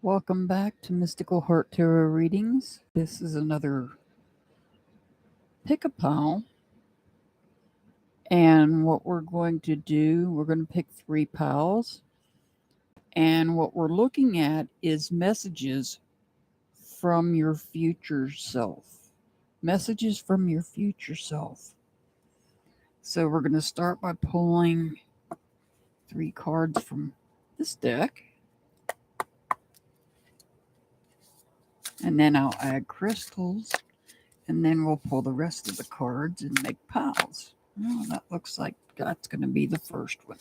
Welcome back to Mystical Heart Tarot Readings. This is another pick a pile. And what we're going to do, we're going to pick 3 piles. And what we're looking at is messages from your future self. Messages from your future self. So we're going to start by pulling 3 cards from this deck. And then I'll add crystals. And then we'll pull the rest of the cards and make piles. Oh, that looks like that's going to be the first one.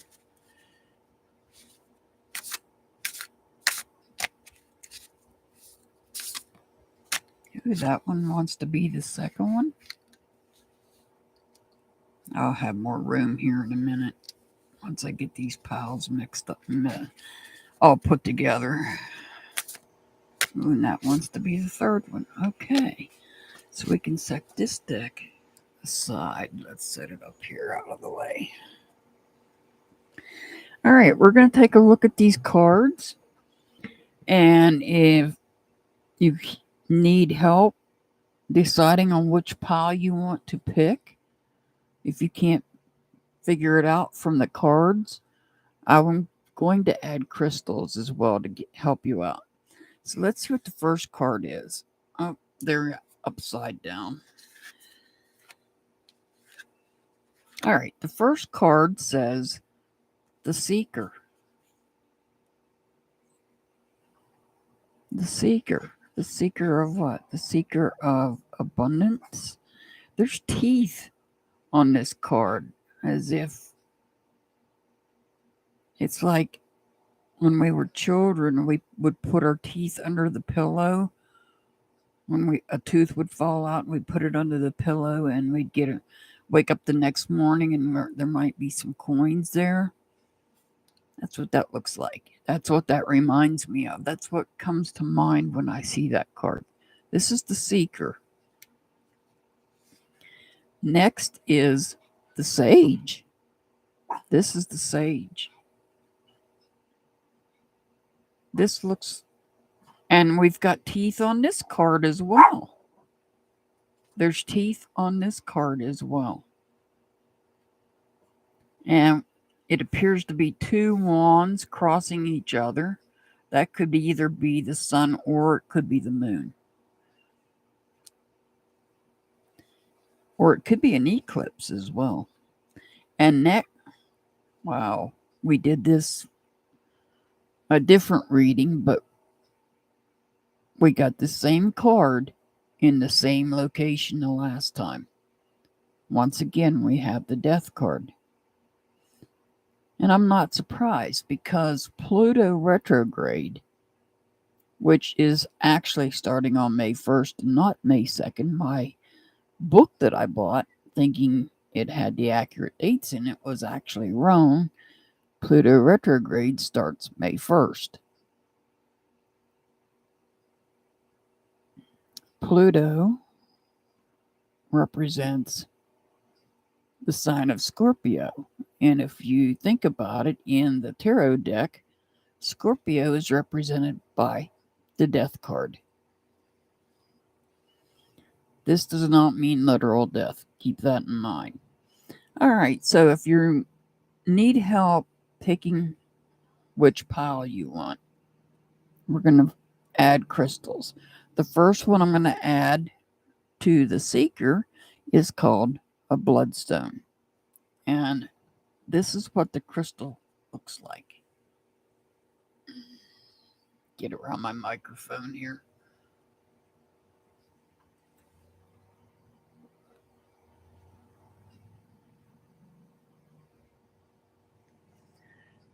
Ooh, that one wants to be the second one. I'll have more room here in a minute once I get these piles mixed up and all put together. Ooh, and that wants to be the third one. Okay, so we can set this deck aside. Let's set it up here out of the way. All right, we're going to take a look at these cards. And if you need help deciding on which pile you want to pick, if you can't figure it out from the cards, I'm going to add crystals as well to help you out. So let's see what the first card is. Oh, they're upside down. All right, the first card says the Seeker. The Seeker. The Seeker of what? The Seeker of abundance. There's teeth on this card, as if it's like when we were children, we would put our teeth under the pillow. When a tooth would fall out, we'd put it under the pillow, and we'd wake up the next morning, and there might be some coins there. That's what that looks like. That's what that reminds me of. That's what comes to mind when I see that card. This is the Seeker. Next is the Sage. This is the Sage. This looks, and we've got teeth on this card as well. There's teeth on this card as well. And it appears to be 2 wands crossing each other. That could either be the sun or it could be the moon. Or it could be an eclipse as well. And wow, we did this a different reading, but we got the same card in the same location the last time. Once again, we have the Death card. And I'm not surprised because Pluto retrograde, which is actually starting on May 1st and not May 2nd, my book that I bought thinking it had the accurate dates in it was actually wrong. Pluto retrograde starts May 1st. Pluto represents the sign of Scorpio. And if you think about it, in the tarot deck, Scorpio is represented by the Death card. This does not mean literal death. Keep that in mind. All right, so if you need help picking which pile you want, we're going to add crystals. The first one I'm going to add to the Seeker is called a bloodstone. And this is what the crystal looks like. Get around my microphone here.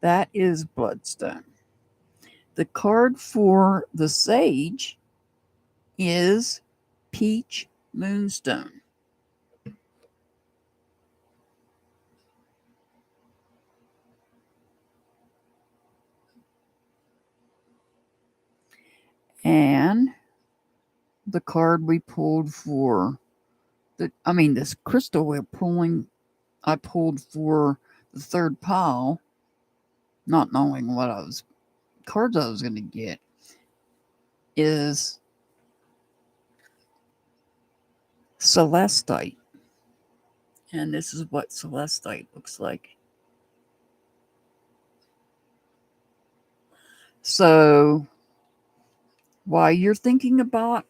That is bloodstone. The card for the Sage is peach moonstone. And the card we pulled for this crystal I pulled for the third pile, not knowing what cards I was going to get, is celestite. And this is what celestite looks like. So while you're thinking about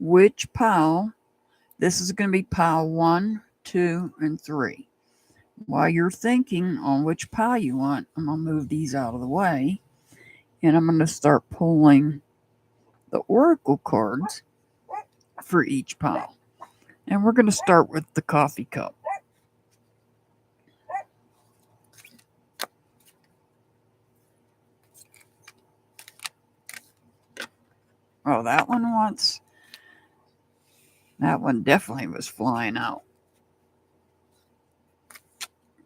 which pile, this is going to be pile 1, 2, and 3. While you're thinking on which pile you want, I'm going to move these out of the way. And I'm going to start pulling the oracle cards for each pile. And we're going to start with the coffee cup. Oh, that one definitely was flying out.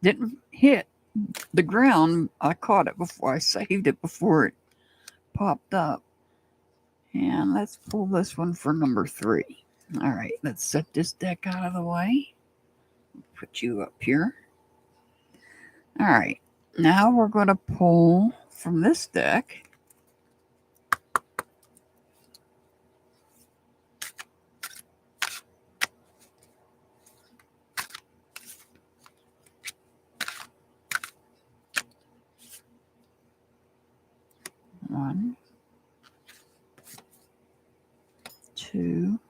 Didn't hit the ground. I caught it before I saved it before it popped up. And let's pull this one for number 3. All right, let's set this deck out of the way. Put you up here. All right, now we're going to pull from this deck. One, 2,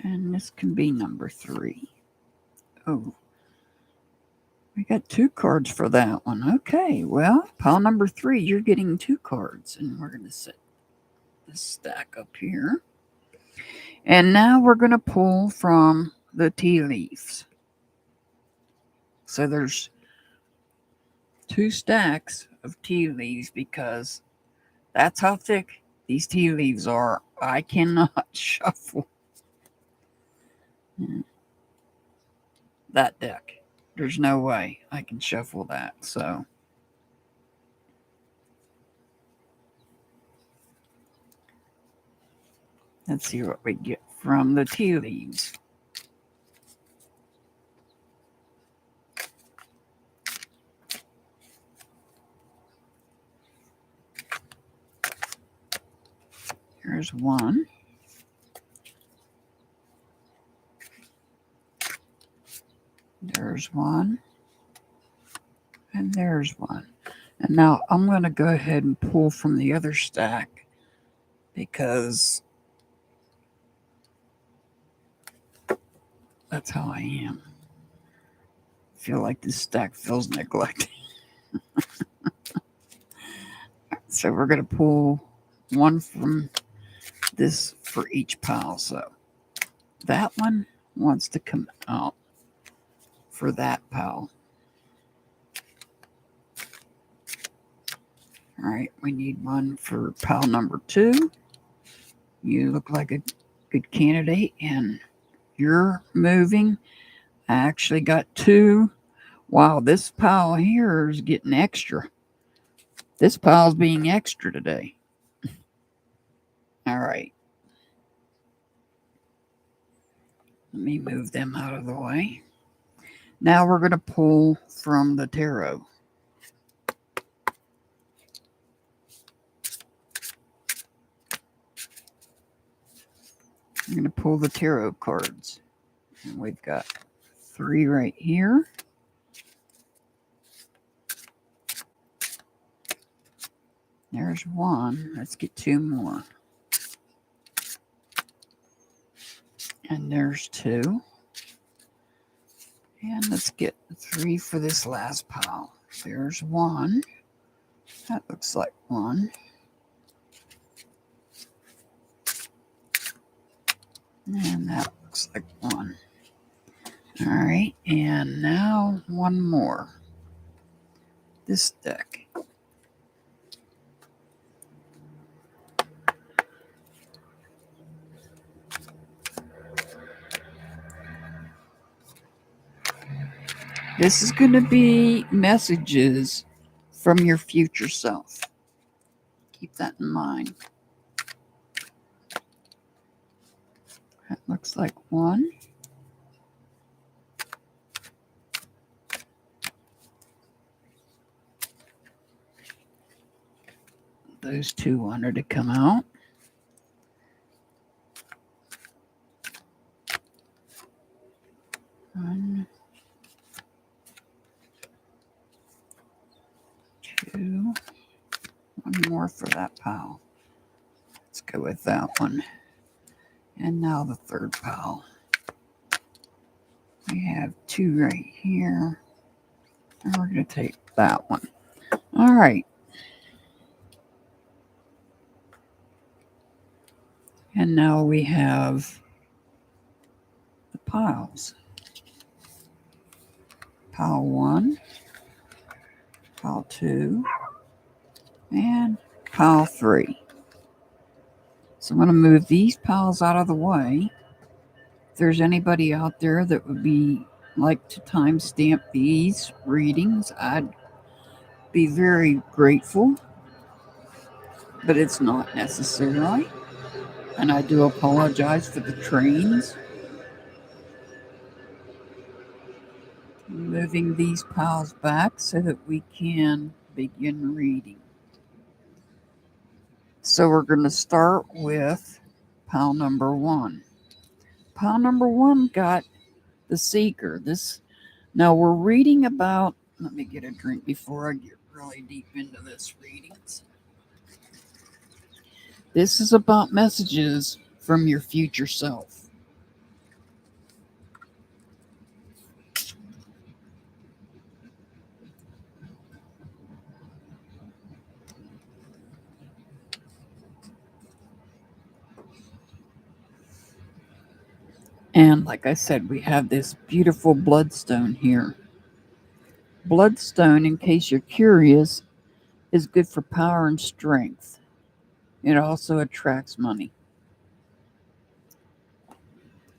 and this can be number 3. Oh, we got 2 cards for that one. Okay, well, pile number 3, you're getting 2 cards, and we're going to set this stack up here. And now we're going to pull from the tea leaves. So there's 2 stacks of tea leaves because that's how thick these tea leaves are. I cannot shuffle that deck. There's no way I can shuffle that. So let's see what we get from the tea leaves. Here's one. There's one. And there's one. And now I'm going to go ahead and pull from the other stack because that's how I am. I feel like this stack feels neglected. So we're going to pull one from this for each pile. So that one wants to come out for that pile. All right, we need one for pile number 2. You look like a good candidate, and you're moving. I actually got 2. Wow, this pile here is getting extra. This pile's being extra today. All right. Let me move them out of the way. Now we're going to pull from the tarot. I'm going to pull the tarot cards. And we've got 3 right here. There's 1. Let's get 2 more. And there's 2. And let's get 3 for this last pile. There's 1. That looks like 1. And that looks like 1. All right, and now 1 more. This deck. This is going to be messages from your future self. Keep that in mind. That looks like 1. Those 2 wanted to come out. One more for that pile. Let's go with that one. And now the third pile. We have two right here. And we're going to take that one. All right. And now we have the piles. Pile 1, pile 2, and pile 3. So I'm going to move these piles out of the way. If there's anybody out there that would be like to timestamp these readings, I'd be very grateful, but it's not necessary. And I do apologize for the trains. Moving these piles back so that we can begin reading. So we're going to start with pile number 1. Pile number 1 got the Seeker. Now we're reading about, let me get a drink before I get really deep into this readings. This is about messages from your future self. And like I said, we have this beautiful bloodstone here. Bloodstone, in case you're curious, is good for power and strength. It also attracts money.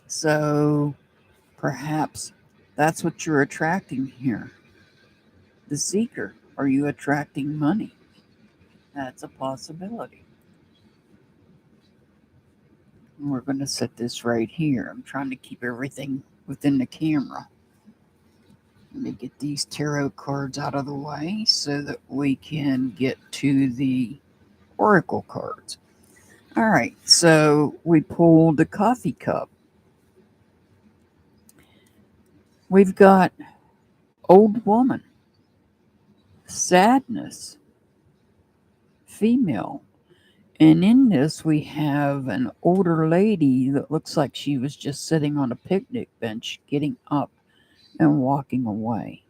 So perhaps that's what you're attracting here. The Seeker. Are you attracting money? That's a possibility. And we're going to set this right here. I'm trying to keep everything within the camera. Let me get these tarot cards out of the way so that we can get to the oracle cards. All right, so we pulled the coffee cup. We've got old woman, sadness, female. And in this, we have an older lady that looks like she was just sitting on a picnic bench, getting up and walking away.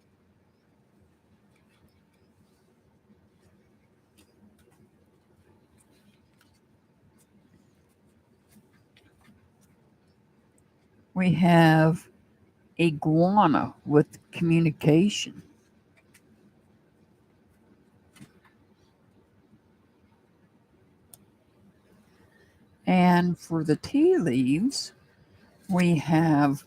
We have iguana with communication. And for the tea leaves, we have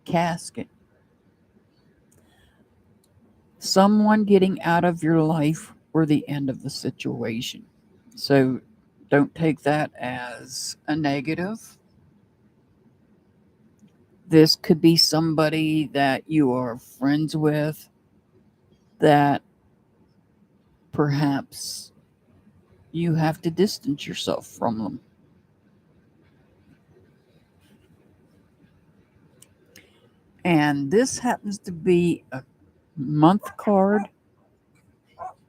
casket. Someone getting out of your life or the end of the situation. So don't take that as a negative. This could be somebody that you are friends with that perhaps you have to distance yourself from them. And this happens to be a month card.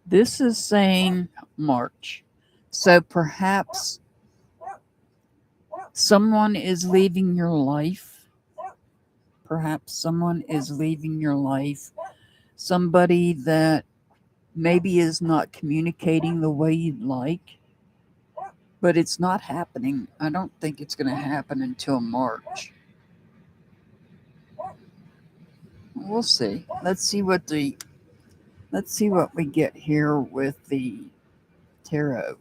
This is saying March. So perhaps someone is leaving your life. Perhaps someone is leaving your life. Somebody that maybe is not communicating the way you'd like. But it's not happening. I don't think it's going to happen until March. We'll see. Let's see what we get here with the tarot.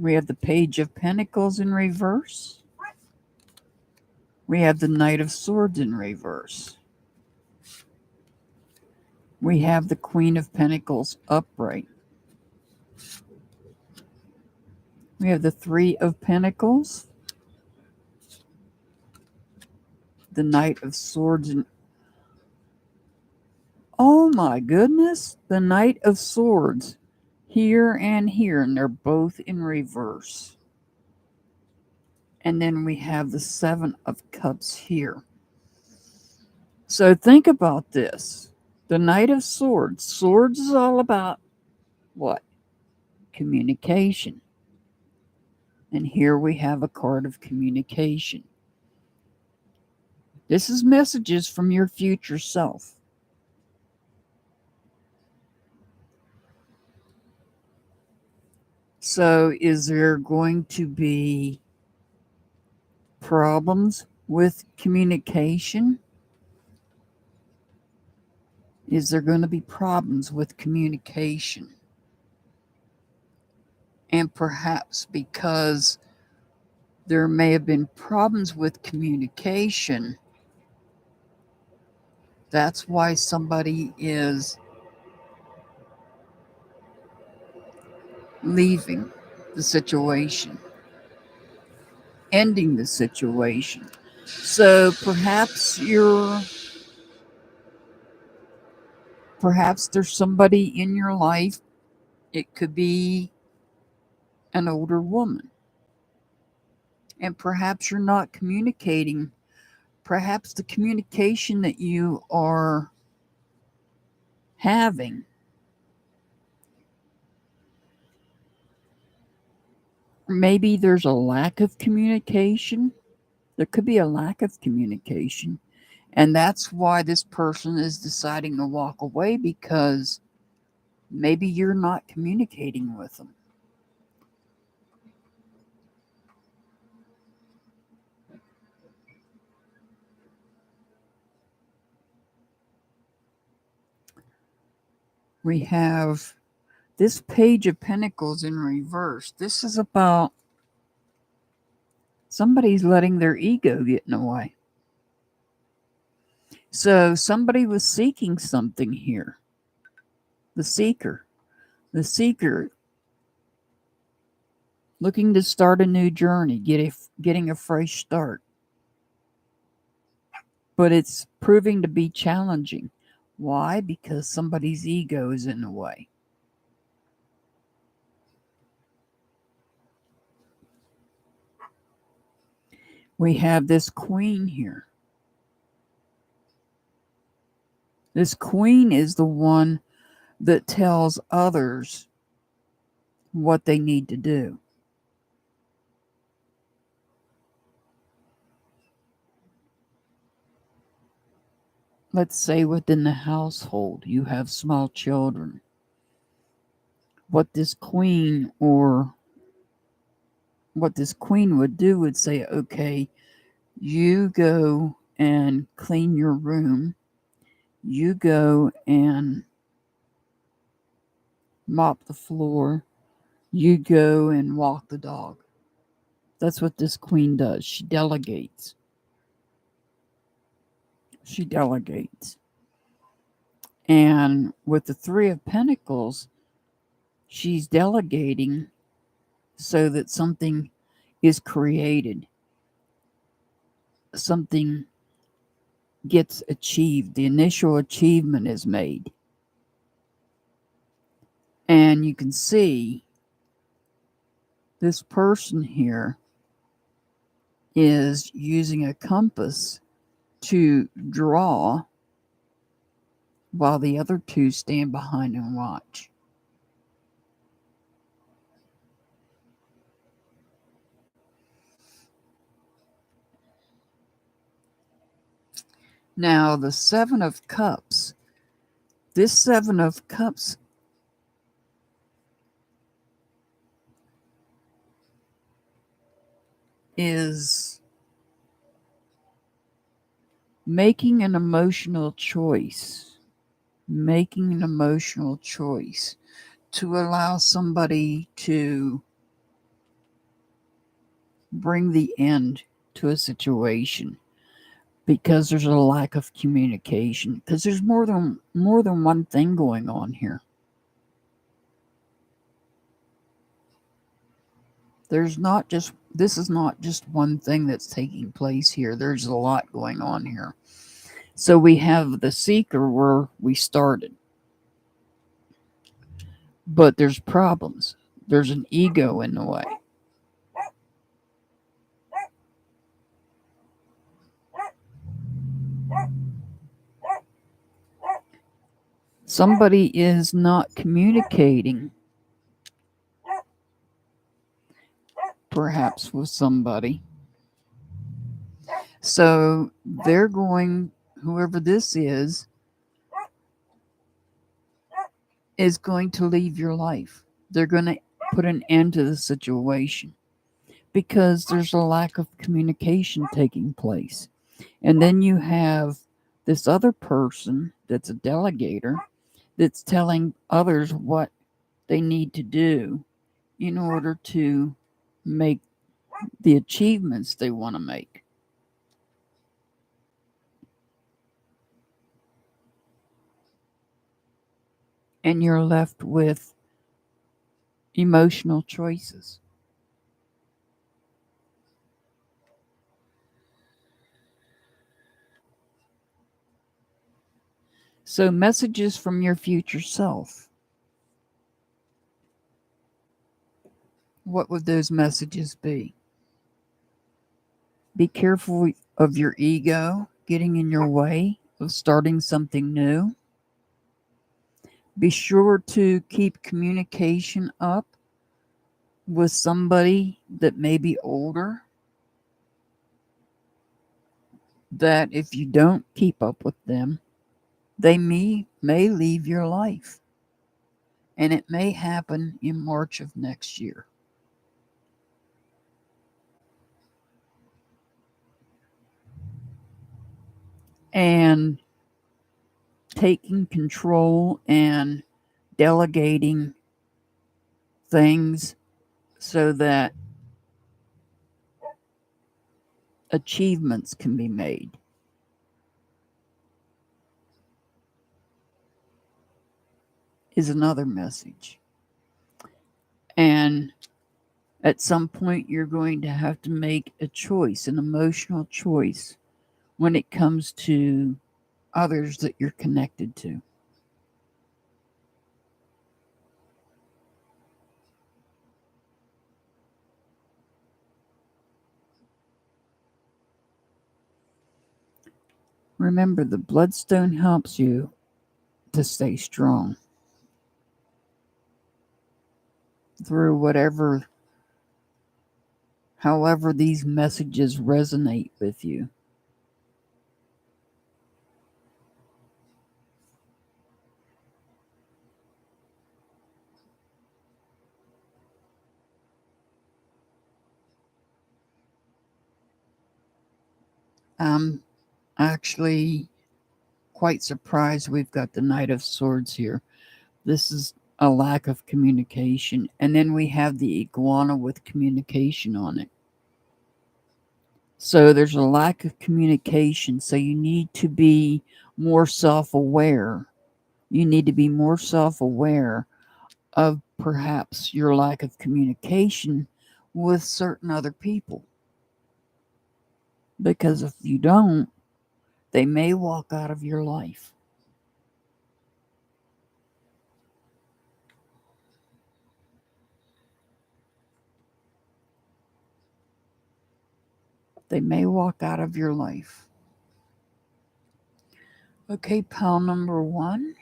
We have the Page of Pentacles in reverse. We have the Knight of Swords in reverse. We have the Queen of Pentacles upright. We have the Three of Pentacles. The Knight of Swords and oh my goodness, the Knight of Swords here, and they're both in reverse. And then we have the Seven of Cups here. So think about this. The Knight of Swords. Swords is all about what? Communication. And here we have a card of communication. This is messages from your future self. So is there going to be problems with communication? Is there going to be problems with communication? And perhaps because there may have been problems with communication, that's why somebody is leaving the situation, ending the situation. So perhaps there's somebody in your life. It could be an older woman. And perhaps you're not communicating. Perhaps the communication that you are having, maybe there's a lack of communication. There could be a lack of communication. And that's why this person is deciding to walk away, because maybe you're not communicating with them. We have this Page of Pentacles in reverse. This is about somebody's letting their ego get in the way. So somebody was seeking something here. The seeker. The seeker looking to start a new journey, getting a fresh start. But it's proving to be challenging. Why? Because somebody's ego is in the way. We have this queen here. This queen is the one that tells others what they need to do. Let's say within the household, you have small children. What this queen would do would say, okay, you go and clean your room. You go and mop the floor. You go and walk the dog. That's what this queen does. She delegates. She delegates. And with the Three of Pentacles, she's delegating so that something is created. Something gets achieved. The initial achievement is made. And you can see this person here is using a compass to draw while the other two stand behind and watch. Now, the Seven of Cups. This Seven of Cups is making an emotional choice. Making an emotional choice to allow somebody to bring the end to a situation, because there's a lack of communication, because there's more than one thing going on here. This is not just one thing that's taking place here. There's a lot going on here. So we have the seeker where we started. But there's problems. There's an ego in the way. Somebody is not communicating, perhaps with somebody. So they're going, whoever this is going to leave your life. They're going to put an end to the situation because there's a lack of communication taking place. And then you have this other person that's a delegator that's telling others what they need to do in order to make the achievements they want to make. And you're left with emotional choices. So, messages from your future self. What would those messages be? Be careful of your ego getting in your way of starting something new. Be sure to keep communication up with somebody that may be older, that if you don't keep up with them, they may leave your life. And it may happen in March of next year. And taking control and delegating things so that achievements can be made is another message. And at some point, you're going to have to make a choice, an emotional choice, when it comes to others that you're connected to. Remember, the bloodstone helps you to stay strong through however these messages resonate with you. I'm actually quite surprised we've got the Knight of Swords here. This is a lack of communication. And then we have the iguana with communication on it. So there's a lack of communication. So you need to be more self aware. You need to be more self aware of perhaps your lack of communication with certain other people. Because if you don't, they may walk out of your life. They may walk out of your life. Okay, pile number 1.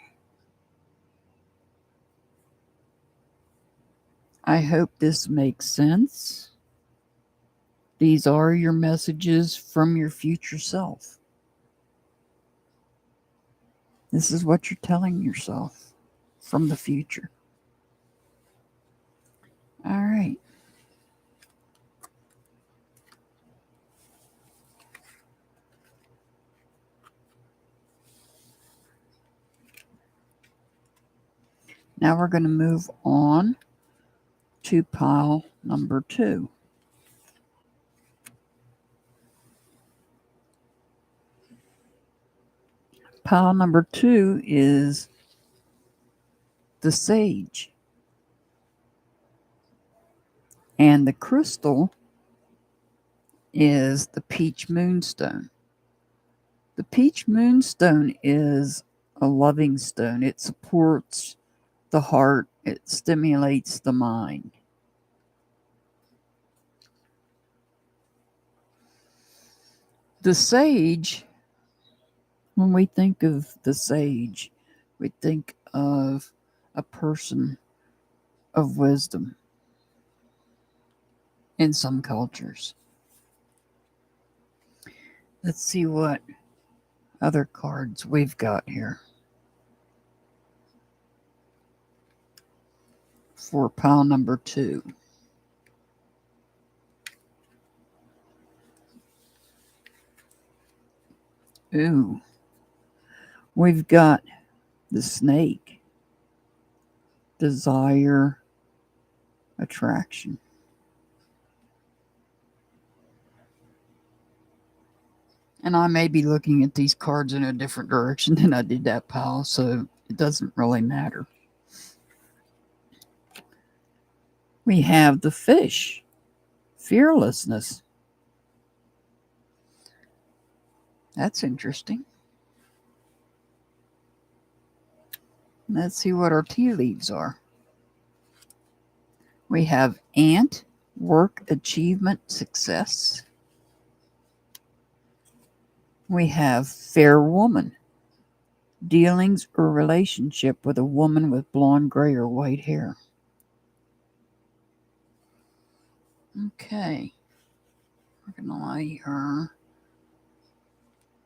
I hope this makes sense. These are your messages from your future self. This is what you're telling yourself from the future. All right. Now we're going to move on to pile number 2. Pile number 2 is the sage. And the crystal is the peach moonstone. The peach moonstone is a loving stone. It supports the heart, it stimulates the mind. The sage, when we think of the sage, we think of a person of wisdom in some cultures. Let's see what other cards we've got here for pile number 2. Ooh, we've got the snake, desire, attraction. And I may be looking at these cards in a different direction than I did that pile, so it doesn't really matter. We have the fish, fearlessness. That's interesting. Let's see what our tea leaves are. We have ant, work, achievement, success. We have fair woman, dealings or relationship with a woman with blonde, gray, or white hair. Okay. We're going to lay her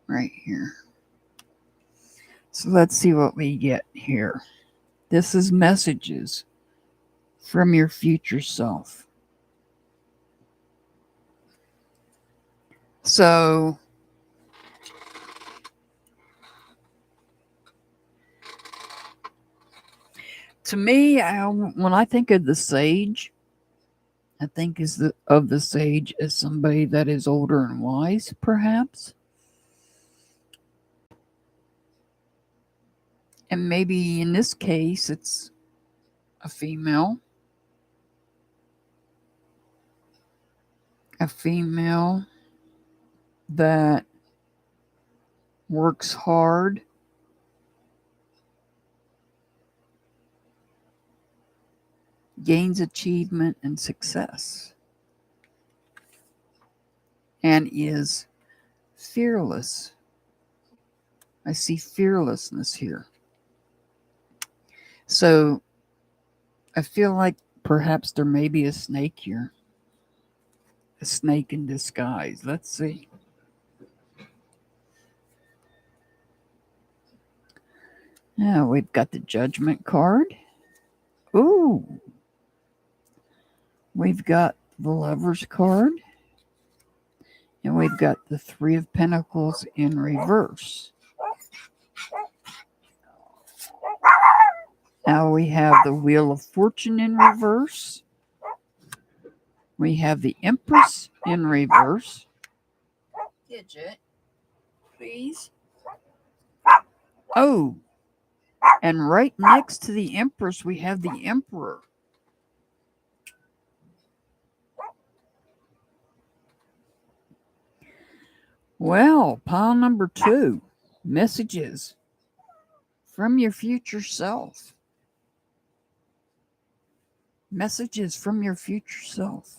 right here. So let's see what we get here. This is messages from your future self. So to me, when I think of the sage, I think of the sage as somebody that is older and wise, perhaps. And maybe in this case, it's a female. A female that works hard, gains achievement and success, and is fearless. I see fearlessness here. So I feel like perhaps there may be a snake here. A snake in disguise. Let's see. Now we've got the Judgment card. Ooh. We've got the Lover's card. And we've got the Three of Pentacles in reverse. Now we have the Wheel of Fortune in reverse. We have the Empress in reverse. Gidget, please. Oh, and right next to the Empress, we have the Emperor. Well, pile number 2, messages from your future self. Messages from your future self.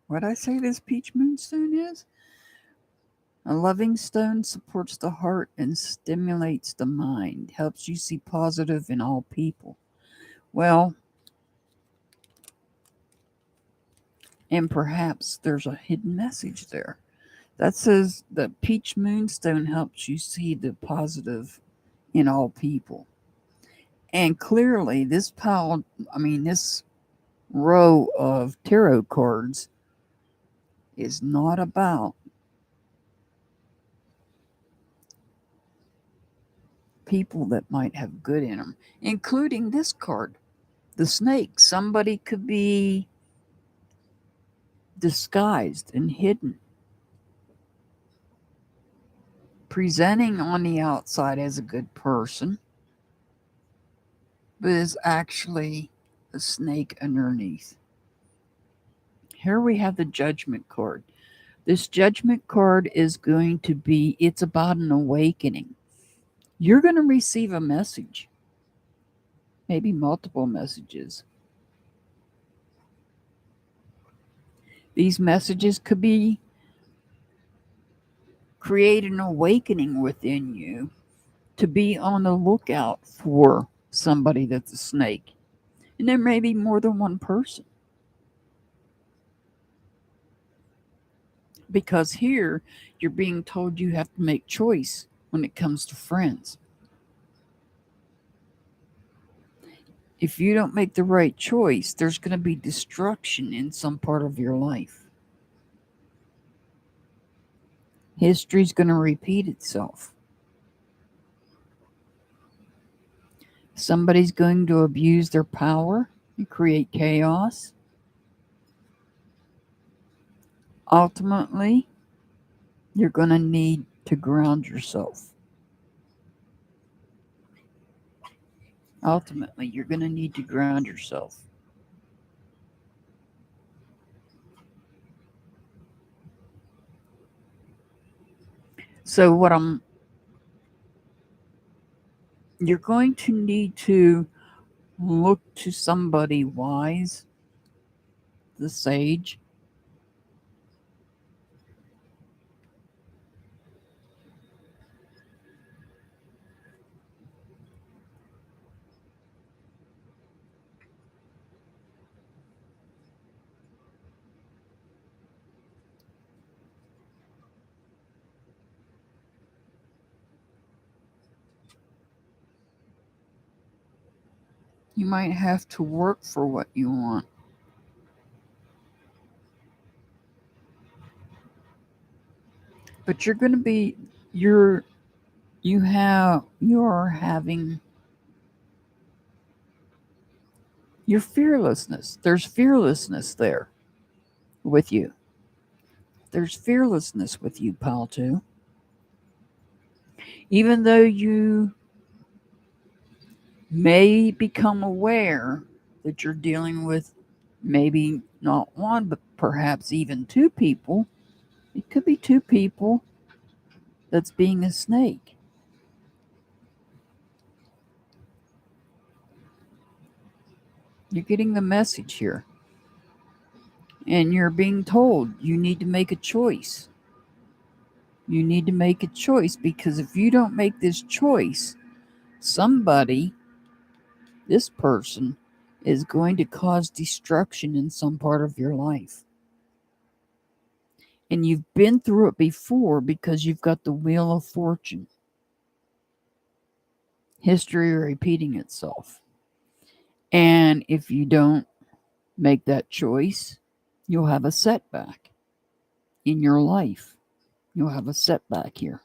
What I say this peach moonstone is? A loving stone supports the heart and stimulates the mind, helps you see positive in all people. Well, and perhaps there's a hidden message there. That says the peach moonstone helps you see the positive in all people. And clearly this this row of tarot cards is not about people that might have good in them, including this card, the snake. Somebody could be disguised and hidden, presenting on the outside as a good person, but is actually a snake underneath. Here we have the Judgment card. This Judgment card is going to be, it's about an awakening. You're going to receive a message, maybe multiple messages. These messages could be create an awakening within you to be on the lookout for somebody that's a snake. And there may be more than one person. Because here, you're being told you have to make choice when it comes to friends. If you don't make the right choice, there's going to be destruction in some part of your life. History's going to repeat itself. Somebody's going to abuse their power and create chaos. Ultimately, you're going to need to ground yourself. Ultimately, you're going to need to ground yourself. So you're going to need to look to somebody wise, the sage. You might have to work for what you want. But you're going to be you're having your fearlessness. There's fearlessness there with you. There's fearlessness with you, pal, too. Even though you may become aware that you're dealing with maybe not one, but perhaps even two people. It could be two people that's being a snake. You're getting the message here. And you're being told you need to make a choice. You need to make a choice because if you don't make this choice, somebody, this person, is going to cause destruction in some part of your life. And you've been through it before because you've got the Wheel of Fortune. History repeating itself. And if you don't make that choice, you'll have a setback in your life. You'll have a setback here.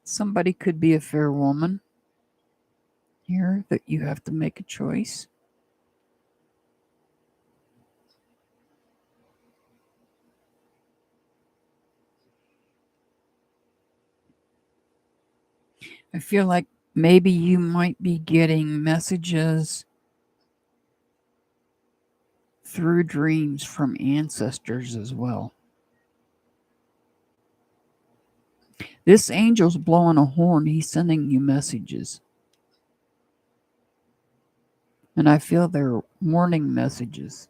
Somebody could be a fair woman here that you have to make a choice. I feel like maybe you might be getting messages through dreams from ancestors as well. This angel's blowing a horn. He's sending you messages. And I feel they're warning messages,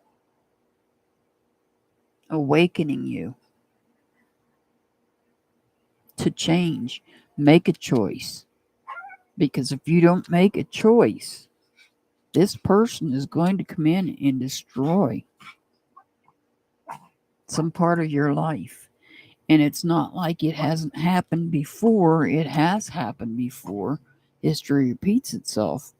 awakening you to change. Make a choice. Because if you don't make a choice, this person is going to come in and destroy some part of your life. And it's not like it hasn't happened before. It has happened before. History repeats itself.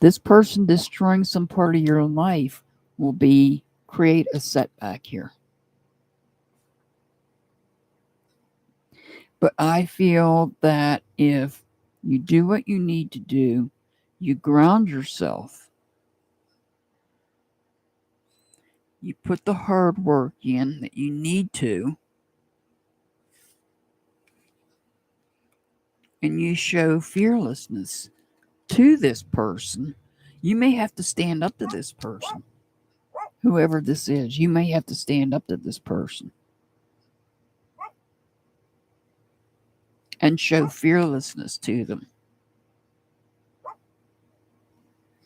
This person destroying some part of your life will create a setback here. But I feel that if you do what you need to do, you ground yourself, you put the hard work in that you need to, and you show fearlessness to this person, You may have to stand up to this person. Whoever this is, you may have to stand up to this person and show fearlessness to them.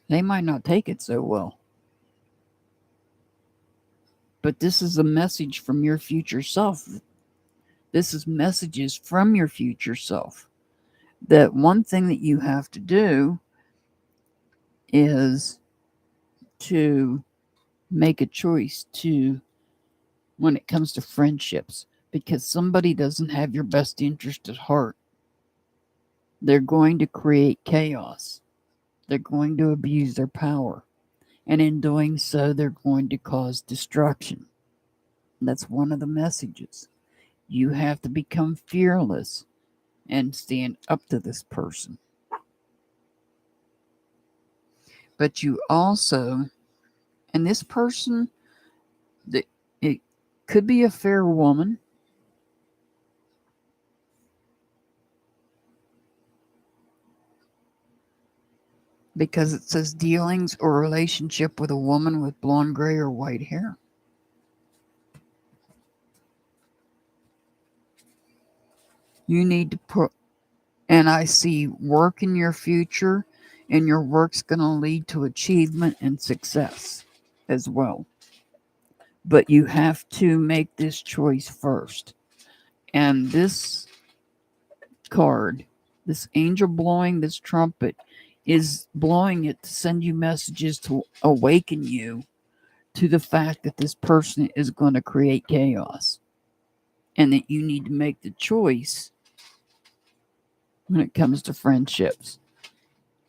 They might not take it so well. But this is a message from your future self. This is messages from your future self. That one thing that you have to do is to make a choice to when it comes to friendships, because somebody doesn't have your best interest at heart. They're going to create chaos. They're going to abuse their power. And in doing so, they're going to cause destruction. That's one of the messages. You have to become fearless and stand up to this person. But you also, and this person, it could be a fair woman. Because it says dealings or relationship with a woman with blonde, gray, or white hair. You need to put, and I see work in your future, and your work's going to lead to achievement and success as well. But you have to make this choice first. And this card, this angel blowing this trumpet, is blowing it to send you messages to awaken you to the fact that this person is going to create chaos and that you need to make the choice when it comes to friendships.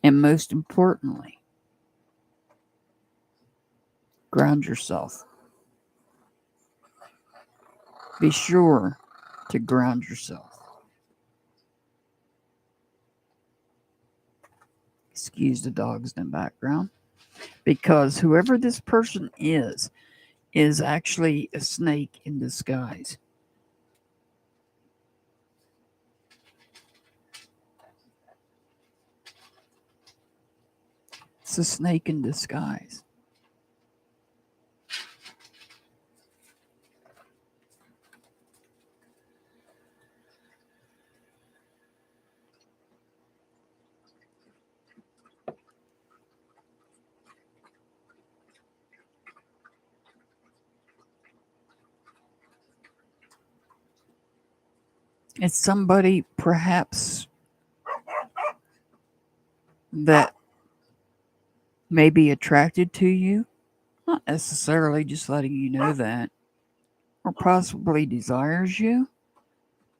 And most importantly, ground yourself. Be sure to ground yourself. Excuse the dogs in the background. Because whoever this person is actually a snake in disguise. It's a snake in disguise. It's somebody perhaps that may be attracted to you, not necessarily, just letting you know that, or possibly desires you.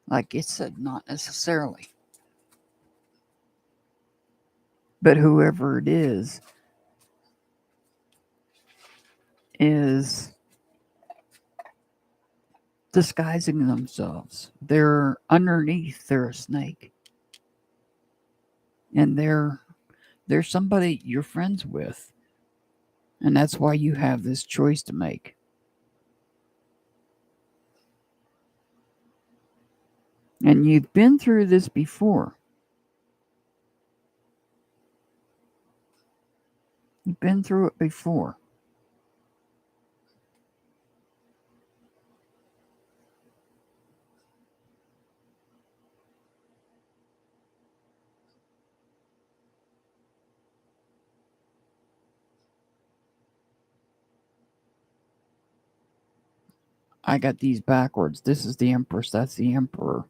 Like it said, not necessarily. But whoever it is disguising themselves. They're underneath, they're a snake. And they're somebody you're friends with. And that's why you have this choice to make. And you've been through this before. You've been through it before. I got these backwards. This is the Empress. That's the Emperor.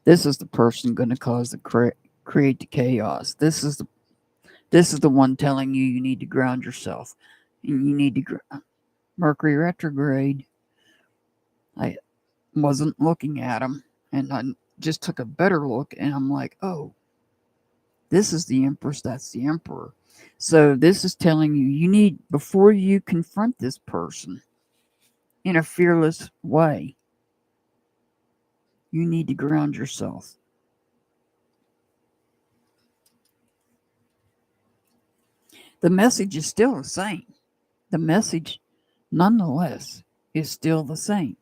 This is the person going to cause the create the chaos. This is the one telling you need to ground yourself. And you need to Mercury retrograde. I wasn't looking at him, and I just took a better look, and I'm like, oh, this is the Empress. That's the Emperor. So this is telling you need, before you confront this person in a fearless way, you need to ground yourself. The message is still the same. The message, nonetheless, is still the same.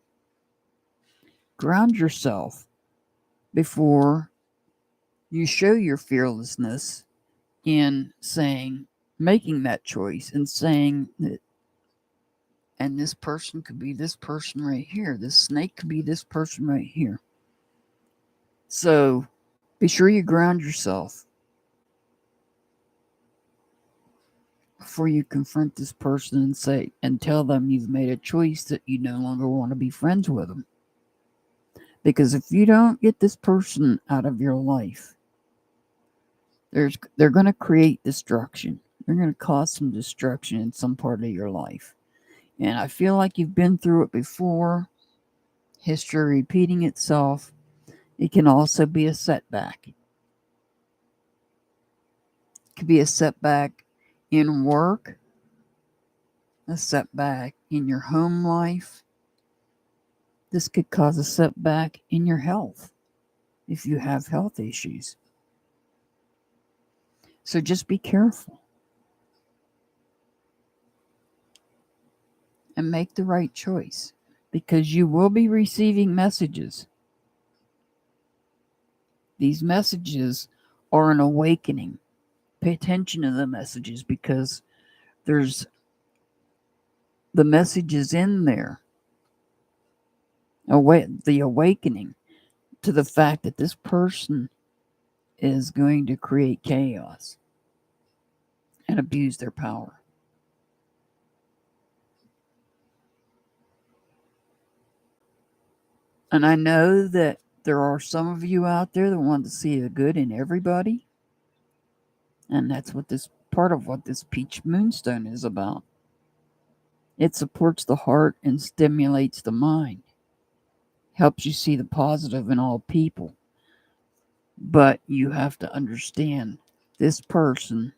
Ground yourself before you show your fearlessness in saying, making that choice and saying that, and this person could be this person right here. This snake could be this person right here. So be sure you ground yourself before you confront this person and say and tell them you've made a choice that you no longer want to be friends with them. Because if you don't get this person out of your life, they're going to create destruction. They're going to cause some destruction in some part of your life. And I feel like you've been through it before. History repeating itself. It can also be a setback. It could be a setback in work, a setback in your home life. This could cause a setback in your health if you have health issues. So just be careful and make the right choice, because you will be receiving messages. These messages are an awakening. Pay attention to the messages, because there's the messages in there. The awakening to the fact that this person is going to create chaos and abuse their power. And I know that there are some of you out there that want to see the good in everybody. And that's what this part of what this peach moonstone is about. It supports the heart and stimulates the mind. Helps you see the positive in all people. But you have to understand this person,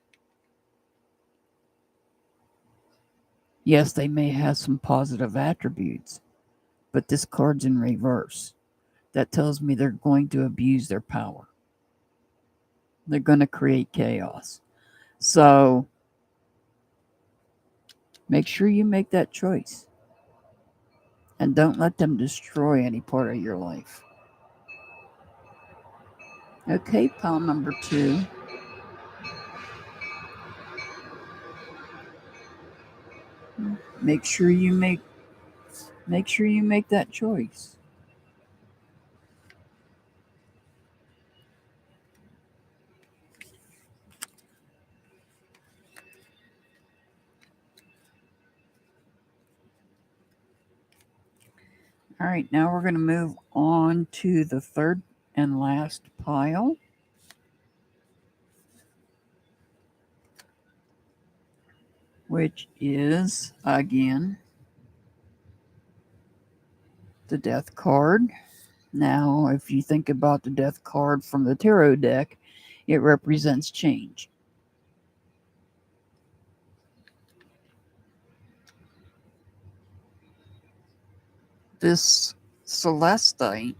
yes, they may have some positive attributes, but this card's in reverse. That tells me they're going to abuse their power. They're going to create chaos. So make sure you make that choice. And don't let them destroy any part of your life. Okay, pile number 2. Make sure you make that choice. All right, now we're going to move on to the third and last pile. Which is, again, the Death card. Now, if you think about the Death card from the tarot deck, it represents change. This celestite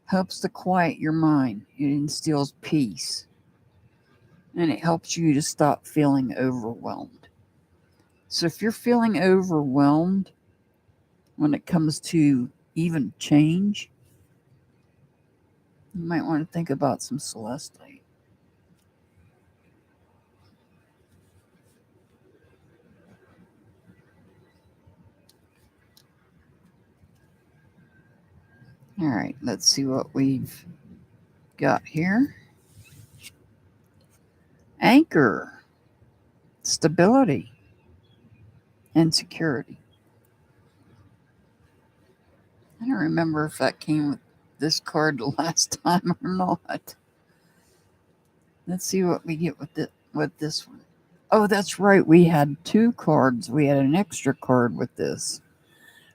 helps to quiet your mind. It instills peace. And it helps you to stop feeling overwhelmed. So if you're feeling overwhelmed when it comes to even change, you might want to think about some celestite. All right, let's see what we've got here. Anchor, stability, and security. I don't remember if that came with this card the last time or not. Let's see what we get with this one. Oh, that's right. We had 2 cards. We had an extra card with this.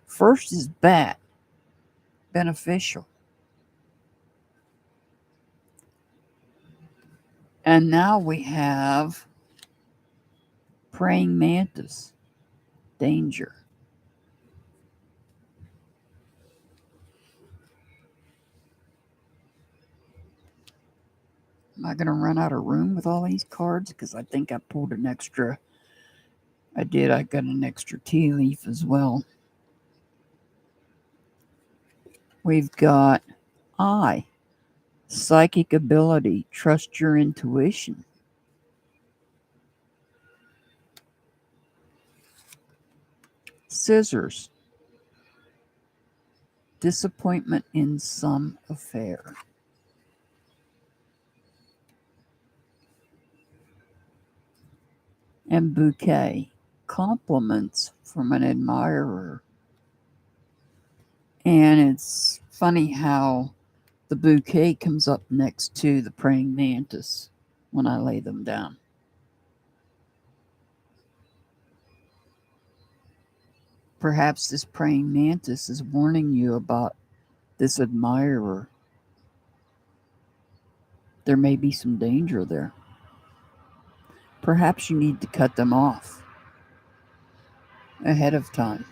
First is Bat, beneficial. And now we have Praying Mantis, danger. Am I going to run out of room with all these cards? Because I think I pulled an extra. I did. I got an extra tea leaf as well. We've got I, psychic ability, trust your intuition. Scissors. Disappointment in some affair. And Bouquet. Compliments from an admirer. And it's funny how the bouquet comes up next to the praying mantis when I lay them down. Perhaps this praying mantis is warning you about this admirer. There may be some danger there. Perhaps you need to cut them off ahead of time.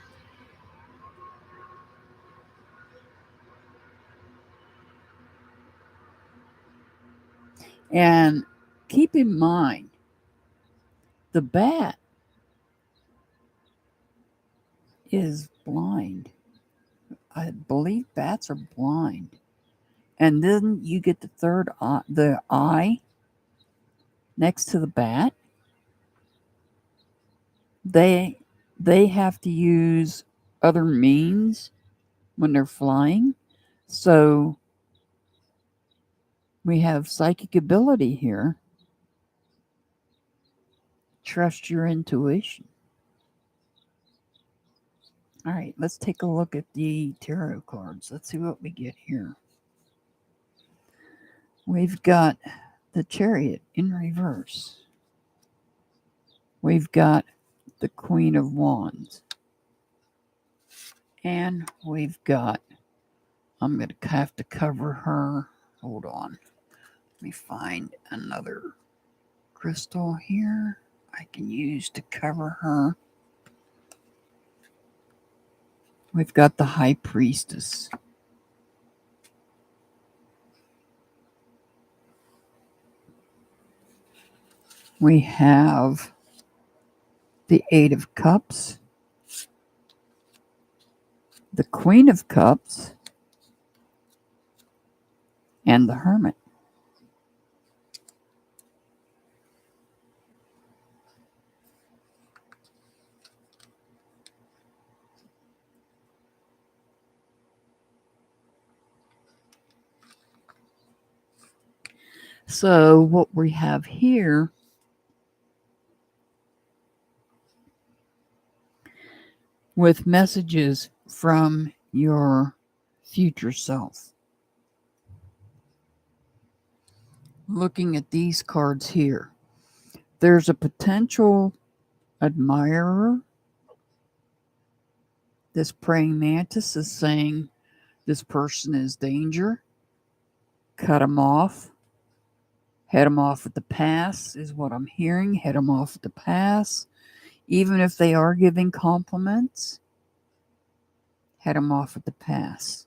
And keep in mind, the bat is blind. I believe bats are blind. And then you get the third eye, the eye next to the bat. They have to use other means when they're flying. So we have psychic ability here. Trust your intuition. All right, let's take a look at the tarot cards. Let's see what we get here. We've got the Chariot in reverse. We've got the Queen of Wands. And we've got, I'm going to have to cover her. Hold on. Let me find another crystal here I can use to cover her. We've got the High Priestess. We have the Eight of Cups, the Queen of Cups, and the Hermit. So what we have here with messages from your future self. Looking at these cards here, there's a potential admirer. This praying mantis is saying this person is danger. Cut them off. Head them off at the pass is what I'm hearing. Head them off at the pass. Even if they are giving compliments, head them off at the pass.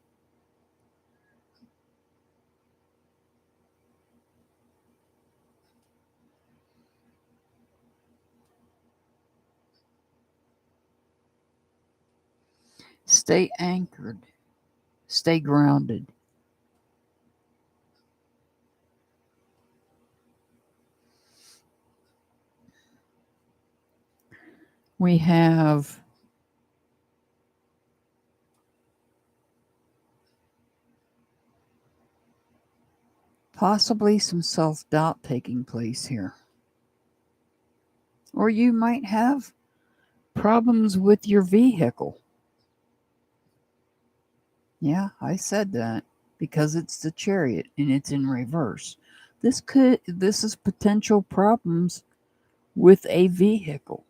Stay anchored. Stay grounded. We have possibly some self-doubt taking place here. Or you might have problems with your vehicle. Yeah, I said that because it's the Chariot and it's in reverse. This is potential problems with a vehicle.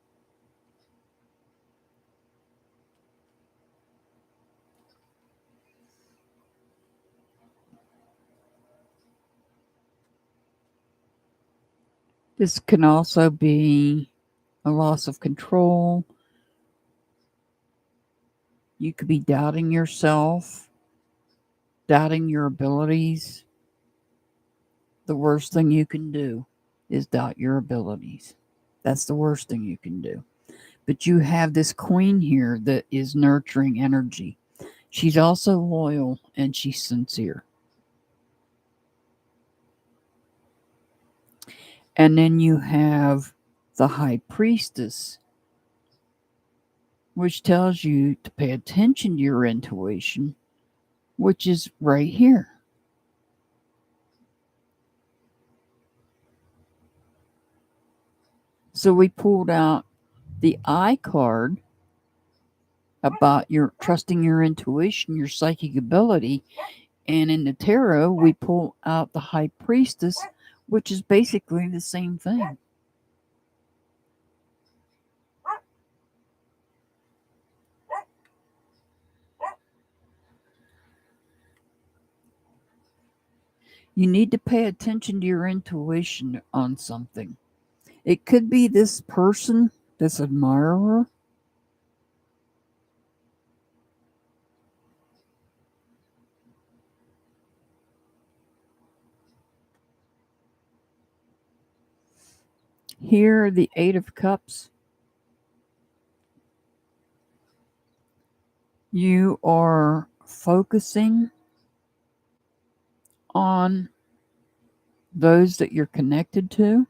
This can also be a loss of control. You could be doubting yourself, doubting your abilities. The worst thing you can do is doubt your abilities. That's the worst thing you can do. But you have this queen here that is nurturing energy. She's also loyal and she's sincere. And then you have the High Priestess which tells you to pay attention to your intuition, which is right here. So we pulled out the I card about your trusting your intuition, your psychic ability. And in the tarot, we pull out the High Priestess, which is basically the same thing. You need to pay attention to your intuition on something. It could be this person, this admirer. Here, the Eight of Cups. You are focusing on those that you're connected to.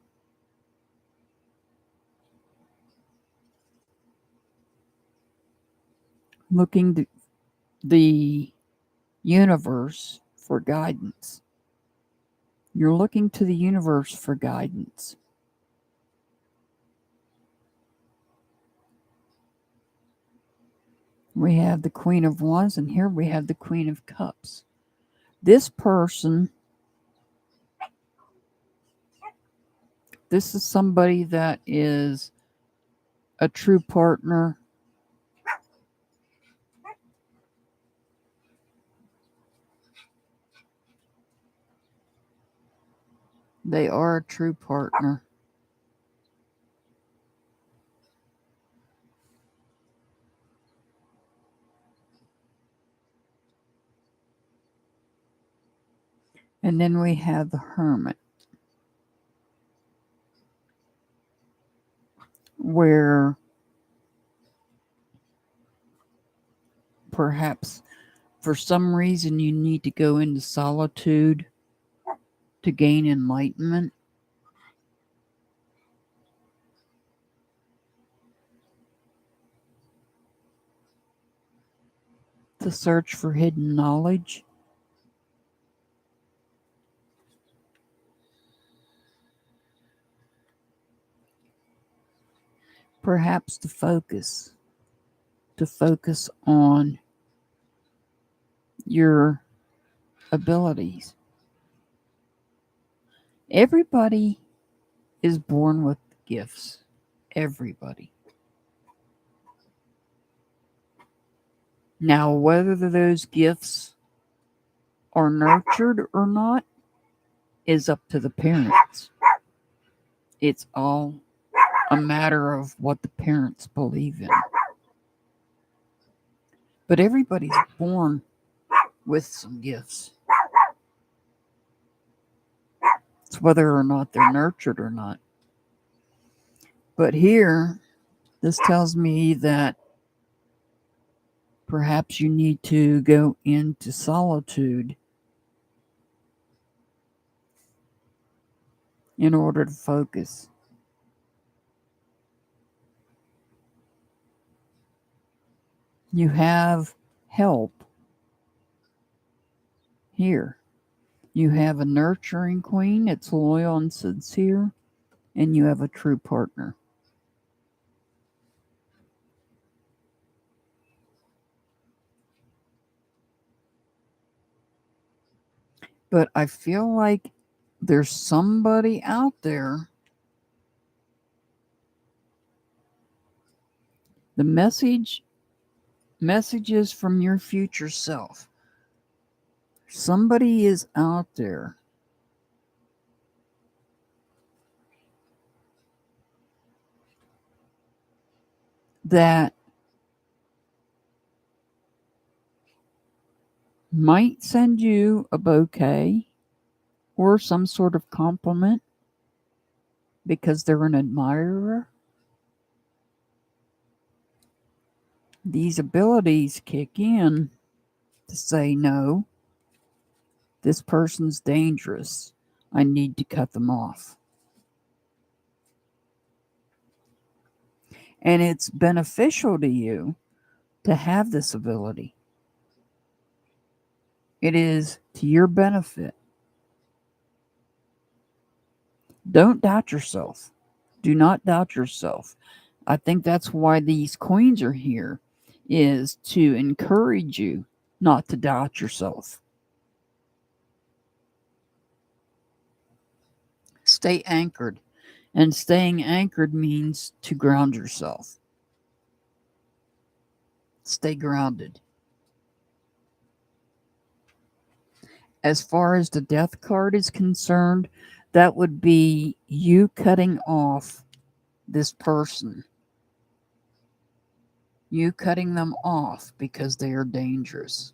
Looking to the universe for guidance. You're looking to the universe for guidance. We have the Queen of Wands, and here we have the Queen of Cups. This person, this is somebody that is a true partner. They are a true partner. And then we have the Hermit, where perhaps for some reason you need to go into solitude to gain enlightenment. To search for hidden knowledge. Perhaps to focus on your abilities. Everybody is born with gifts. Everybody. Now, whether those gifts are nurtured or not is up to the parents. It's all a matter of what the parents believe in. But everybody's born with some gifts. It's whether or not they're nurtured or not. But here, this tells me that perhaps you need to go into solitude in order to focus. You have help here. You have a nurturing queen, it's loyal and sincere, and you have a true partner. But I feel like there's somebody out there. The messages from your future self. Somebody is out there that might send you a bouquet or some sort of compliment because they're an admirer. These abilities kick in to say, no, this person's dangerous. I need to cut them off. And it's beneficial to you to have this ability. It is to your benefit. Don't doubt yourself. Do not doubt yourself. I think that's why these queens are here, is to encourage you not to doubt yourself. Stay anchored. And staying anchored means to ground yourself. Stay grounded. As far as the death card is concerned, that would be you cutting off this person. You cutting them off because they are dangerous.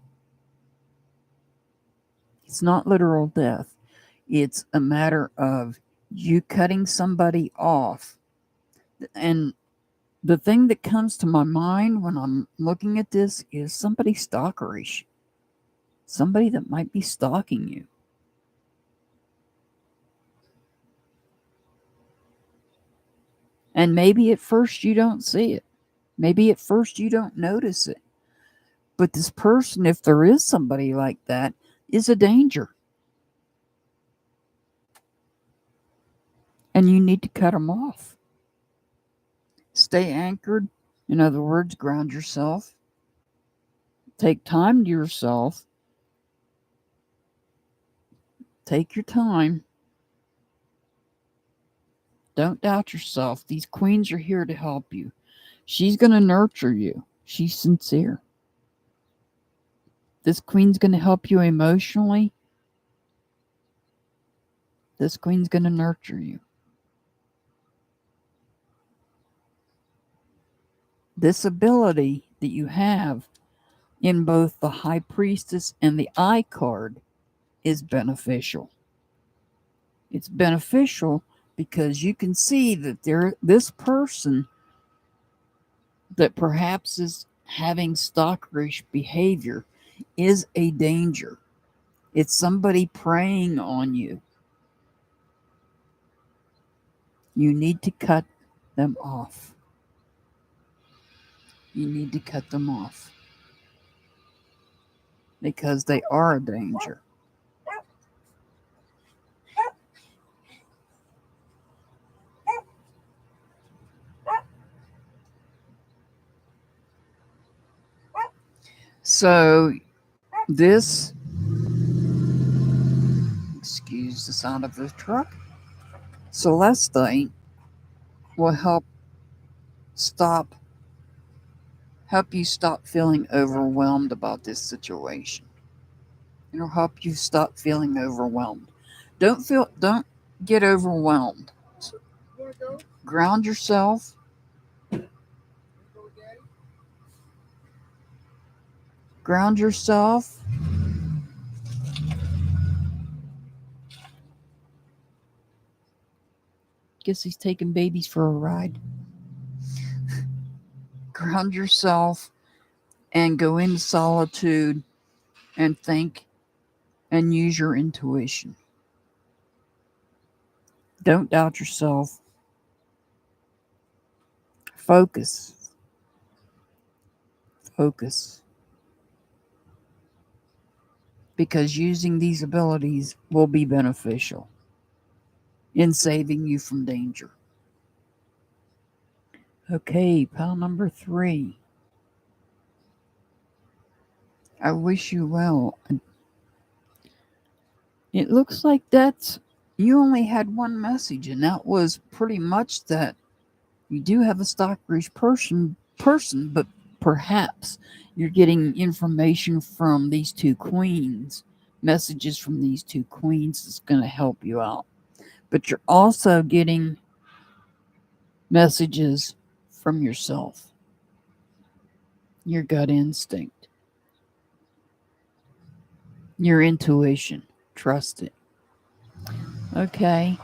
It's not literal death. It's a matter of you cutting somebody off. And the thing that comes to my mind when I'm looking at this is somebody stalkerish. Somebody that might be stalking you. And maybe at first you don't see it. Maybe at first you don't notice it. But this person, if there is somebody like that, is a danger. And you need to cut them off. Stay anchored. In other words, ground yourself. Take time to yourself. Take your time. Don't doubt yourself. These queens are here to help you. She's going to nurture you. She's sincere. This queen's going to help you emotionally. This queen's going to nurture you. This ability that you have in both the High Priestess and the Eye card is beneficial. It's beneficial because you can see that this person that perhaps is having stalkerish behavior is a danger. It's somebody preying on you. You need to cut them off. You need to cut them off. Because they are a danger. So this, excuse the sound of the truck, Celestite will help you stop feeling overwhelmed about this situation. It'll help you stop feeling overwhelmed. Don't get overwhelmed. Ground yourself. Ground yourself. Guess he's taking babies for a ride. Ground yourself and go into solitude and think and use your intuition. Don't doubt yourself. Focus. Focus. Because using these abilities will be beneficial in saving you from danger. Okay, pile number 3. I wish you well. It looks like you only had one message, and that was pretty much that you do have a stalkerish person, but perhaps you're getting information from these two queens, messages from these two queens that's going to help you out. But you're also getting messages from yourself, your gut instinct, your intuition. Trust it. Okay.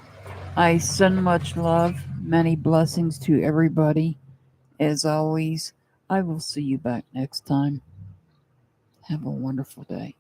I send much love, many blessings to everybody. As always, I will see you back next time. Have a wonderful day.